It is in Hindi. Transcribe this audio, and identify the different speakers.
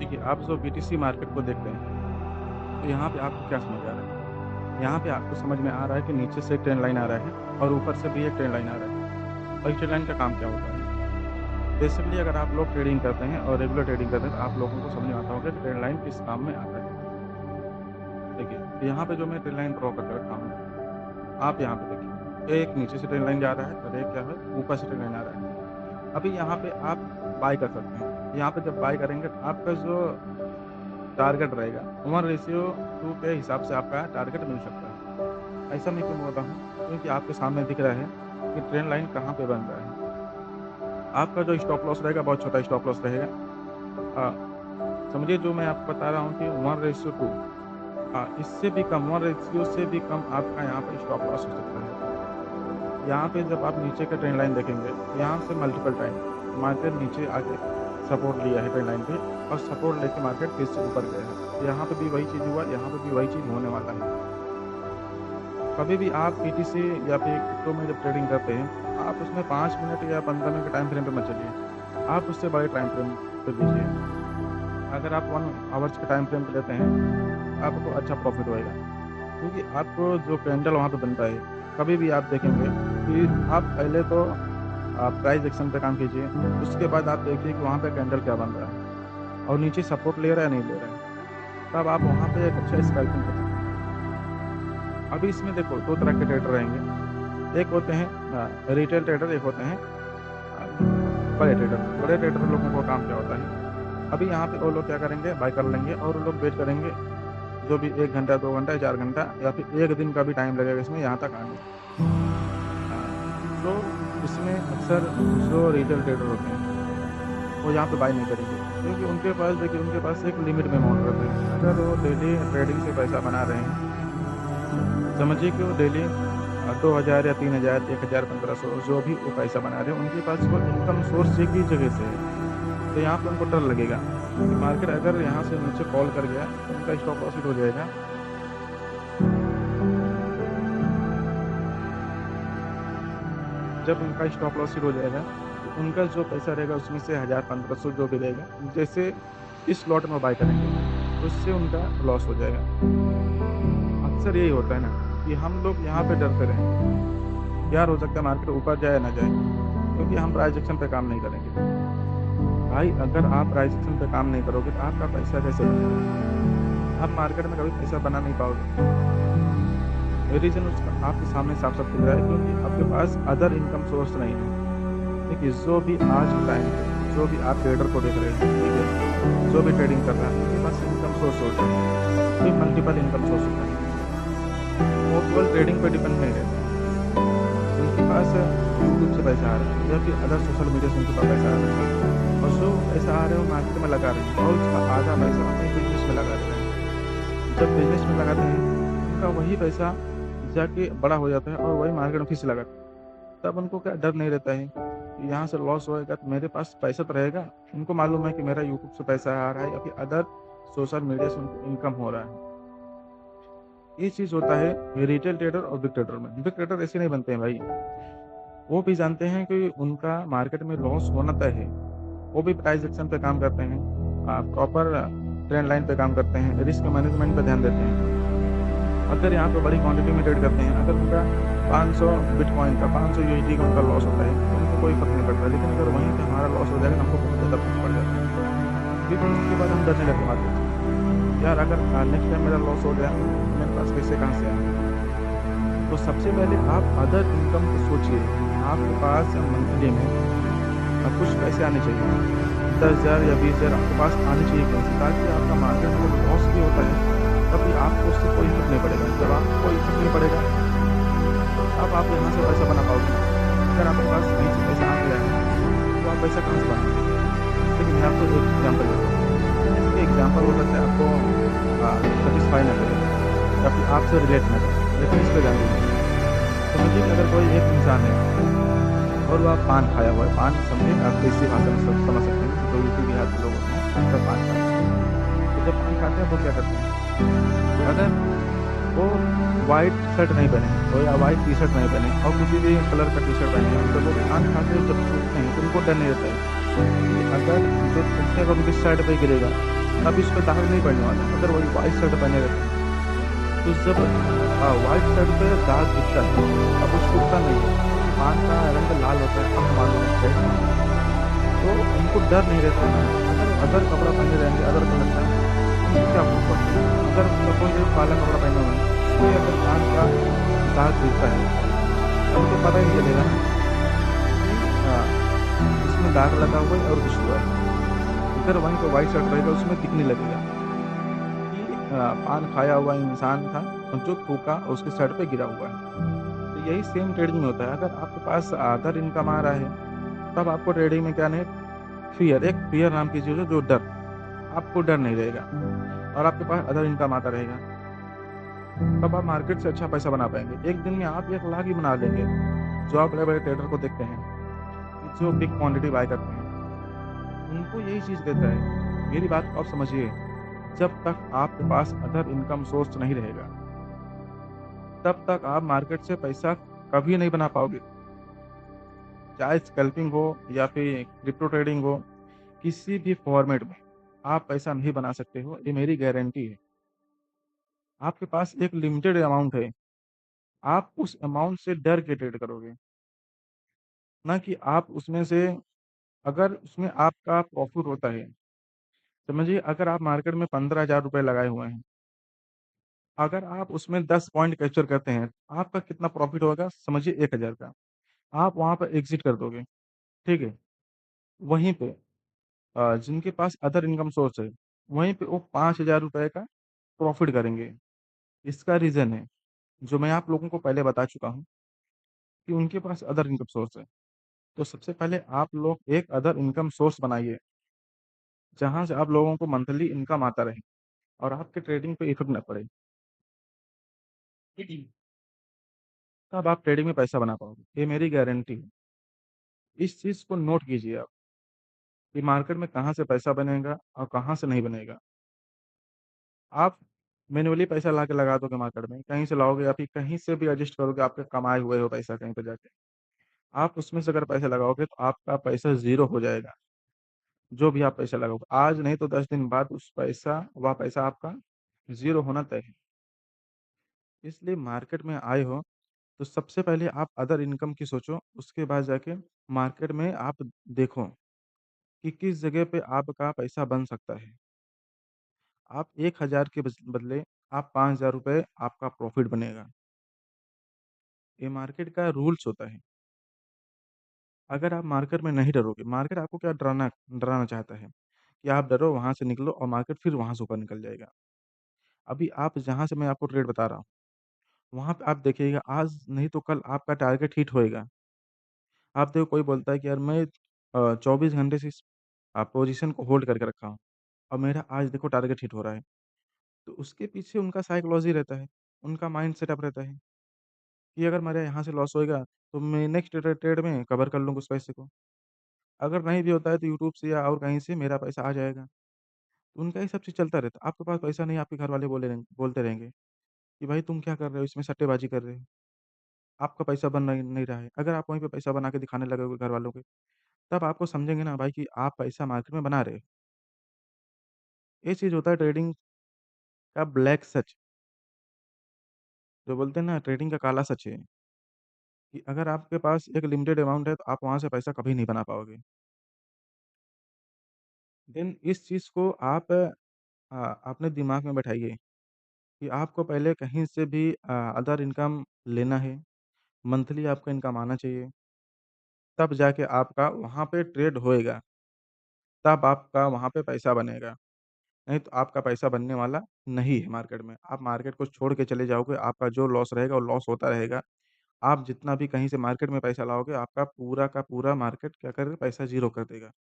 Speaker 1: देखिए, आप जो बीटीसी मार्केट को देख रहे हैं, तो यहाँ पे आपको क्या समझ आ रहा है? यहाँ पे आपको समझ में आ रहा है कि नीचे से एक ट्रेंड लाइन आ रहा है और ऊपर से भी एक ट्रेंड लाइन आ रहा है। और इस ट्रेंड लाइन का काम क्या होता है? बेसिकली अगर आप लोग ट्रेडिंग करते हैं और रेगुलर ट्रेडिंग करते हैं, तो आप लोगों को समझ में आता होगा कि ट्रेंड लाइन किस काम में आता है। देखिए, तो यहाँ पे जो मैं ट्रेंड लाइन ड्रॉ करके रखा हूँ, आप यहाँ पे देखिए, एक नीचे से ट्रेंड लाइन जा रहा है और एक क्या है, ऊपर से ट्रेंड लाइन आ रहा है। अभी यहाँ पे आप बाय कर सकते हैं। यहाँ पे जब बाय करेंगे, तो आपका जो टारगेट रहेगा, 1:2 के हिसाब से आपका टारगेट मिल सकता है। ऐसा मैं क्यों बोल रहा हूँ? क्योंकि आपके सामने दिख रहा है कि ट्रेंड लाइन कहाँ पे बन रहा है। आपका जो स्टॉप लॉस रहेगा, बहुत छोटा स्टॉप लॉस रहेगा। समझिए जो मैं आपको बता रहा हूँ कि 1:2, इससे भी कम, 1 रेशियो से भी कम आपका यहाँ पे स्टॉप लॉस हो सकता है। यहाँ पे जब आप नीचे का ट्रेंड लाइन देखेंगे, तो यहाँ से मल्टीपल टाइम मार्केट नीचे आके सपोर्ट लिया है ट्रेंड लाइन पे और सपोर्ट लेके मार्केट फिर से ऊपर गया है। यहाँ पे भी वही चीज़ हुआ, यहाँ पे भी वही चीज़ होने वाला है। कभी भी आप पीटीसी या फिर क्रिप्टो में जब ट्रेडिंग करते हैं, आप उसमें 5 मिनट या 15 मिनट के टाइम फ्रेम पे मत चलिए। आप उससे बड़े टाइम फ्रेम पे लीजिए। अगर आप 1 आवर्स के टाइम फ्रेम पे लेते हैं, आपको अच्छा प्रॉफ़िट होएगा। क्योंकि आपको जो कैंडल वहाँ पे बनता है, कभी भी आप देखेंगे कि आप पहले तो प्राइस एक्शन पे काम कीजिए, उसके बाद आप देखिए कि वहाँ पे कैंडल क्या बन रहा है और नीचे सपोर्ट ले रहा है, नहीं ले रहा है। तब आप वहाँ पे एक अच्छा स्कैल्पिंग कर सकते हैं। अभी इसमें देखो 2 तरह के ट्रेडर रहेंगे, एक होते हैं रिटेल ट्रेडर, एक होते हैं बड़े ट्रेडर। बड़े ट्रेडर लोगों का काम क्या होता है? अभी यहाँ पे वो लोग क्या करेंगे, बाय कर लेंगे और वो लोग वेट करेंगे, जो भी 1 घंटा, 2 घंटा, 4 घंटा या फिर 1 दिन का भी टाइम लगेगा इसमें यहाँ तक आने। तो इसमें अक्सर जो रिटेल ट्रेडर होते हैं, वो यहाँ पे बाय नहीं करेंगे, क्योंकि उनके पास देखिए, उनके पास एक लिमिट में अमाउंट रहता है। अगर वो डेली ट्रेडिंग से पैसा बना रहे हैं, समझिए कि वो डेली 2000 या 3000, 1000, 1500 जो भी वो पैसा बना रहे हैं, उनके पास वो इनकम सोर्स एक ही जगह से है। तो यहाँ पे उनको डर लगेगा कि मार्केट अगर यहाँ से नीचे फॉल कर गया, तो उनका स्टॉप लॉस हिट हो जाएगा। जब उनका स्टॉप लॉस हिट हो जाएगा, तो उनका जो पैसा रहेगा उसमें से 1000, 1500 जो भी रहेगा, जैसे इस लॉट में बाय करेंगे, तो उससे उनका लॉस हो जाएगा। अक्सर यही होता है ना कि हम लोग यहाँ पे डरते रहें, यार हो सकता है मार्केट ऊपर जाए ना जाए, क्योंकि हम प्राइस एक्शन पे काम नहीं करेंगे। भाई अगर आप प्राइस एक्शन पे काम नहीं करोगे, तो आपका पैसा कैसे बनेगा? आप मार्केट में कभी पैसा बना नहीं पाओगे। रीज़न उसका आपके सामने साफ-साफ दिख रहा है, क्योंकि आपके पास अदर इनकम सोर्स नहीं है। देखिए, जो भी आज के टाइम पे, जो भी आप ट्रेडर को देख रहे हैं, ठीक है? जो भी ट्रेडिंग कर रहा है, उनके पास इनकम सोर्स होता है, कोई मल्टीपल इनकम सोर्स होता है। वो केवल ट्रेडिंग पे डिपेंड नहीं रहते। उनके पास यूट्यूब से पैसा आ रहा है या फिर अदर सोशल मीडिया से उनके पास पैसा आ रहा है, और जो पैसा आ रहा है वो मार्केट में लगा रहे हैं और उसका आधा पैसा अपने बिज़नेस में लगा दे रहे हैं। जब बिज़नेस में लगाते हैं, उनका वही पैसा जाके बड़ा हो जाता है और वही मार्केट में फिर से लगाते हैं। तब उनको क्या डर नहीं रहता है कि यहाँ से लॉस होएगा, तो मेरे पास पैसा तो रहेगा। उनको मालूम है कि मेरा यूट्यूब से पैसा आ रहा है या फिर अदर सोशल मीडिया से उनको इनकम हो रहा है। ये चीज़ होता है रिटेल ट्रेडर और बिग ट्रेडर में। बिग ट्रेडर ऐसे नहीं बनते हैं भाई। वो भी जानते हैं कि उनका मार्केट में लॉस होना तय है। वो भी प्राइस एक्शन पे काम करते हैं, प्रॉपर ट्रेंड लाइन पे काम करते हैं, रिस्क मैनेजमेंट पे ध्यान देते हैं। अगर यहाँ पे बड़ी क्वांटिटी में ट्रेड करते हैं, अगर उनका 500 बिटकॉइन का, 500 यूएसडी का उनका लॉस होता है, तो उनको कोई फ़र्क नहीं पड़ता। लेकिन अगर वहीं पे हमारा लॉस हो जाएगा, हमको बहुत ज़्यादा फर्क पड़ जाता है। फिर उसके बाद हम डरने लगते मार्केट से। यार अगर नेक्स्ट टाइम मेरा लॉस हो गया, तो मेरे पास पैसे कहाँ से आएँगे? तो सबसे पहले आप अदर इनकम को सोचिए। आपके पास मंथली में कुछ पैसे आने चाहिए, 10,000 या 20,000 आपके पास आने चाहिए पैसे, ताकि आपका मार्केट में जब लॉस भी होता है, तभी आपको उससे कोई इफ़ेक्ट नहीं पड़ेगा। जब आपको कोई इफ़ेक्ट नहीं पड़ेगा, तब आप यहाँ से पैसा बना पाओगे। अगर आपके पास कहीं से पैसा आ गया है, तो आप पैसा कहाँ से बनाएंगे? देखिए, मैं आपको एक एग्जाम्पल देता हूँ। ये एग्जाम्पल हो सकता है आपको सेटिस्फाई ना करे या फिर आपसे रिलेट ना करे, लेकिन इस पर ध्यान दीजिए। समझिए कि अगर कोई एक इंसान है और वो आप पान खाया हुआ है, पान समझिए, आप देसी भाषा में सब समझ सकते हैं, जो यूपी बिहार के लोग होते हैं, सब पान खाते हैं। तो जब पान खाते हैं, वो क्या करते हैं? अगर वो व्हाइट शर्ट नहीं पहने हो या व्हाइट टी शर्ट नहीं पहने और किसी भी कलर का टी शर्ट पहने हैं, तो वो पान खाते हुए जब छूटते हैं, तो उनको डर नहीं रहता है कि अगर जो थूकने का उनकी शर्ट पे गिरेगा, तब इस पे दाग नहीं पड़ने वाला, अगर वही व्हाइट शर्ट पहने रहते हैं। तो जब व्हाइट शर्ट पे दाग दिखता है, तब वो छूटता नहीं है, क्योंकि पान का रंग लाल होता है, आपको मालूम है, राइट? तो उनको डर नहीं रहता है ना, अगर अदर कपड़ा पहने रहेंगे, अदर कलर का, तो उनको क्या फ़र्क पड़ता है? अगर सपोज़ एक काला कपड़ा पहने हुए हैं, उसमें अगर पान का दाग दिखता है, तब तो पता ही नहीं चलेगा ना कि इसमें दाग लगा हुआ है और कुछ हुआ है। इधर वहीं पे व्हाइट शर्ट रहेगा, उसमें दिखने लगेगा कि पान खाया हुआ इंसान था, और जो थूका उसके सर पे गिरा हुआ है। तो यही सेम ट्रेडिंग में होता है, अगर आपके पास अदर इनकम आ रहा है, तब आपको ट्रेडिंग में क्या नहीं, एक फ़ियर नाम की चीज़ है, जो डर, आपको डर नहीं रहेगा और आपके पास अदर इनकम आता रहेगा। तब आप मार्केट से अच्छा पैसा बना पाएँगे। एक दिन में आप 1 लाख ही बना लेंगे। जो आप बड़े-बड़े ट्रेडर को देखते हैं, कि जो बिग क्वांटिटी बाय करते हैं, उनको यही चीज़ देता है। मेरी बात को आप समझिए, जब तक आपके पास अदर इनकम सोर्स नहीं रहेगा, तब तक आप मार्केट से पैसा कभी नहीं बना पाओगे। चाहे स्कैल्पिंग हो या फिर क्रिप्टो ट्रेडिंग हो, किसी भी फॉर्मेट में आप पैसा नहीं बना सकते हो, ये मेरी गारंटी है। आपके पास एक लिमिटेड अमाउंट है, आप उस अमाउंट से डर के ट्रेड करोगे, ना कि आप उसमें से, अगर उसमें आपका प्रॉफ़िट होता है, समझिए अगर आप मार्केट में ₹15,000 लगाए हुए हैं, अगर आप उसमें 10 पॉइंट कैप्चर करते हैं, आपका कितना प्रॉफ़िट होगा समझिए 1,000 का। आप वहाँ पर एग्ज़िट कर दोगे, ठीक है? वहीं पे जिनके पास अदर इनकम सोर्स है, वहीं पे वो ₹5,000 का प्रॉफ़िट करेंगे। इसका रीज़न है, जो मैं आप लोगों को पहले बता चुका हूँ, कि उनके पास अदर इनकम सोर्स है। तो सबसे पहले आप लोग एक अदर इनकम सोर्स बनाइए, जहाँ से आप लोगों को मंथली इनकम आता रहे और आपके ट्रेडिंग पे इफ़ेक्ट ना पड़े। तब आप ट्रेडिंग में पैसा बना पाओगे, ये मेरी गारंटी है। इस चीज़ को नोट कीजिए आप, कि मार्केट में कहाँ से पैसा बनेगा और कहाँ से नहीं बनेगा। आप मैन्युअली पैसा ला के लगा दोगे मार्केट में, कहीं से लाओगे या फिर कहीं से भी एडजस्ट करोगे, आपके कमाए हुए हो पैसा कहीं पे जाके। आप उसमें से अगर पैसा लगाओगे, तो आपका पैसा ज़ीरो हो जाएगा, जो भी आप पैसा लगाओगे। आज नहीं तो 10 दिन बाद वह पैसा आपका ज़ीरो होना तय है। इसलिए मार्केट में आए हो, तो सबसे पहले आप अदर इनकम की सोचो, उसके बाद जाके मार्केट में आप देखो कि किस जगह पे आपका पैसा बन सकता है। आप 1,000 के बदले आप ₹5,000 आपका प्रॉफ़िट बनेगा। ये मार्केट का रूल्स होता है। अगर आप मार्केट में नहीं डरोगे, मार्केट आपको क्या डराना डराना चाहता है, कि आप डरो, वहाँ से निकलो और मार्केट फिर वहाँ से ऊपर निकल जाएगा। अभी आप जहाँ से मैं आपको ट्रेड बता रहा हूँ, वहाँ पे आप देखिएगा, आज नहीं तो कल आपका टारगेट हिट होएगा। आप देखो, कोई बोलता है कि यार मैं 24 घंटे से इस पोज़ीशन को होल्ड करके रखा हूँ और मेरा आज देखो टारगेट हिट हो रहा है। तो उसके पीछे उनका साइकोलॉजी रहता है, उनका माइंड सेटअप रहता है, कि अगर मेरा यहाँ से लॉस होएगा, तो मैं नेक्स्ट ट्रेड में कवर कर लूँगा उस पैसे को। अगर नहीं भी होता है, तो यूट्यूब से या और कहीं से मेरा पैसा आ जाएगा। तो उनका ये सब चीज़ चलता रहता है। आपके पास पैसा नहीं है, आपके घरवाले बोलते रहेंगे कि भाई तुम क्या कर रहे हो? इसमें सट्टेबाज़ी कर रहे हो। आपका पैसा बन नहीं नहीं रहा है। अगर आप वहीं पे पैसा बना के दिखाने लगोगे घरवालों के, तब आपको समझेंगे ना भाई, कि आप पैसा मार्केट में बना रहे हो। ये चीज़ होता है ट्रेडिंग का ब्लैक सच, जो बोलते हैं ना, ट्रेडिंग का काला सच है, कि अगर आपके पास एक लिमिटेड अमाउंट है, तो आप वहाँ से पैसा कभी नहीं बना पाओगे। देन इस चीज़ को आप अपने दिमाग में बैठाइए, कि आपको पहले कहीं से भी अदर इनकम लेना है, मंथली आपका इनकम आना चाहिए, तब जाके आपका वहाँ पे ट्रेड होएगा, तब आपका वहाँ पे पैसा बनेगा। नहीं तो आपका पैसा बनने वाला नहीं है मार्केट में। आप मार्केट को छोड़ के चले जाओगे, आपका जो लॉस रहेगा, वो लॉस होता रहेगा। आप जितना भी कहीं से मार्केट में पैसा लाओगे, आपका पूरा का पूरा मार्केट क्या करेगा, पैसा ज़ीरो कर देगा।